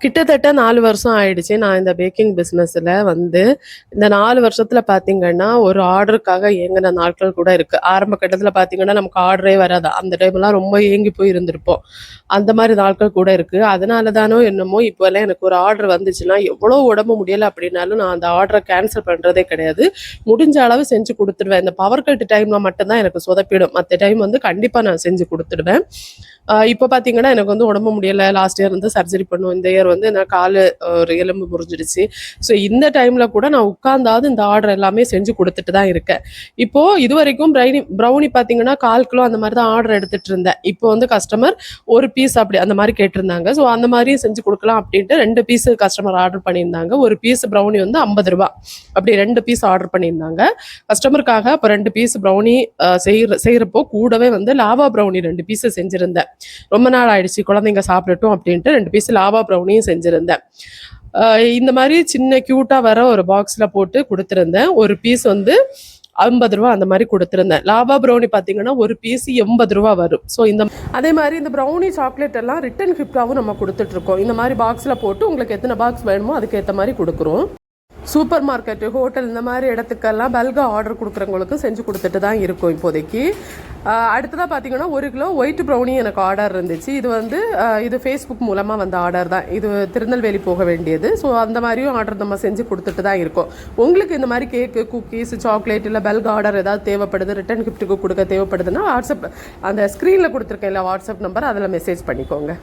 கிட்டத்தட்ட 4 வருஷம் ஆயிடுச்சு நான் இந்த பேக்கிங் பிஸ்னஸில் வந்து. இந்த 4 வருஷத்தில் பார்த்தீங்கன்னா ஒரு ஆர்டருக்காக ஏங்கின நாட்கள் கூட இருக்குது. ஆரம்ப கட்டத்தில் பார்த்தீங்கன்னா நமக்கு ஆர்டரே வராது. அந்த டைம்லாம் ரொம்ப ஏங்கி போய் இருந்திருப்போம். அந்த மாதிரி நாட்கள் கூட இருக்குது. அதனால தானோ என்னமோ இப்போல்லாம் எனக்கு ஒரு ஆர்டர் வந்துச்சுன்னா எவ்வளோ உடம்பு முடியலை அப்படின்னாலும் நான் அந்த ஆர்டரை கேன்சல் பண்ணுறதே கிடையாது. முடிஞ்ச அளவு செஞ்சு கொடுத்துடுவேன். இந்த பவர் கட் டைமில் மட்டும்தான் எனக்கு சொதப்பிடும். மற்ற டைம் வந்து கண்டிப்பாக நான் செஞ்சு கொடுத்துடுவேன். இப்போ பார்த்தீங்கன்னா எனக்கு வந்து உடம்பு முடியலை. லாஸ்ட் இயர் வந்து சர்ஜரி பண்ணுவோம். இந்த இயர் வந்து நான் கால் ஒரு எலும்பு முறிஞ்சிடுச்சு. ஸோ இந்த டைமில் கூட நான் உட்கார்ந்தாவது இந்த ஆர்டர் எல்லாமே செஞ்சு கொடுத்துட்டு தான் இருக்கேன். இப்போது இது வரைக்கும் ப்ரௌனி பார்த்தீங்கன்னா 1/4 கிலோ அந்த மாதிரி தான் ஆர்டர் எடுத்துகிட்டு இருந்தேன். இப்போ வந்து கஸ்டமர் ஒரு பீஸ் அப்படி அந்த மாதிரி கேட்டிருந்தாங்க. ஸோ அந்த மாதிரி செஞ்சு கொடுக்கலாம் அப்படின்ட்டு 2 பீஸ் கஸ்டமர் ஆர்டர் பண்ணியிருந்தாங்க. ஒரு பீஸ் ப்ரௌனி வந்து 50 ரூபா. அப்படி 2 பீஸ் ஆர்டர் பண்ணியிருந்தாங்க கஸ்டமருக்காக. அப்போ 2 பீஸ் ப்ரௌனி செய்கிறப்போ கூடவே வந்து லாவா ப்ரௌனி 2 பீஸ் செஞ்சுருந்தேன். ரொம்ப நாள் ஆயிடுச்சு குழந்தைங்க சாப்பிடட்டும் அப்படின்ட்டு 2 பீஸ் லாவா ப்ரௌனியும் செஞ்சுருந்தேன். இந்த மாதிரி சின்ன க்யூட்டாக வர ஒரு பாக்ஸில் போட்டு கொடுத்துருந்தேன். ஒரு பீஸ் வந்து 50 ரூபா அந்த மாதிரி கொடுத்துருந்தேன். லாவா ப்ரௌனி பார்த்தீங்கன்னா ஒரு பீஸ் 80 ரூபா வரும். ஸோ அதே மாதிரி இந்த ப்ரௌனி சாக்லேட் எல்லாம் ரிட்டன் கிஃப்டாகவும் நம்ம கொடுத்துட்ருக்கோம். இந்த மாதிரி பாக்ஸில் போட்டு உங்களுக்கு எத்தனை பாக்ஸ் வேணுமோ அதுக்கேற்ற மாதிரி கொடுக்குறோம். சூப்பர் மார்க்கெட்டு, ஹோட்டல் இந்த மாதிரி இடத்துக்கெல்லாம் பல்காக ஆர்டர் கொடுக்குறவங்களுக்கு செஞ்சு கொடுத்துட்டு தான் இருக்கும் இப்போதைக்கு. அடுத்ததாக பார்த்தீங்கன்னா 1 கிலோ ஒயிட் ப்ரௌனி எனக்கு ஆர்டர் இருந்துச்சு. இது வந்து இது ஃபேஸ்புக் மூலமாக வந்த ஆர்டர் தான். இது திருநெல்வேலி போக வேண்டியது. ஸோ அந்த மாதிரியும் ஆர்டர் நம்ம செஞ்சு கொடுத்துட்டு தான் இருக்கோம். உங்களுக்கு இந்த மாதிரி கேக்கு, குக்கீஸ், சாக்லேட் இல்லை பல்க் ஆர்டர் ஏதாவது தேவைப்படுது, ரிட்டன் கிஃப்ட்டுக்கு கொடுக்க தேவைப்படுதுன்னா வாட்ஸ்அப் அந்த ஸ்க்ரீனில் கொடுத்துருக்கேன் இல்லை வாட்ஸ்அப் நம்பர், அதில் மெசேஜ் பண்ணிக்கோங்க.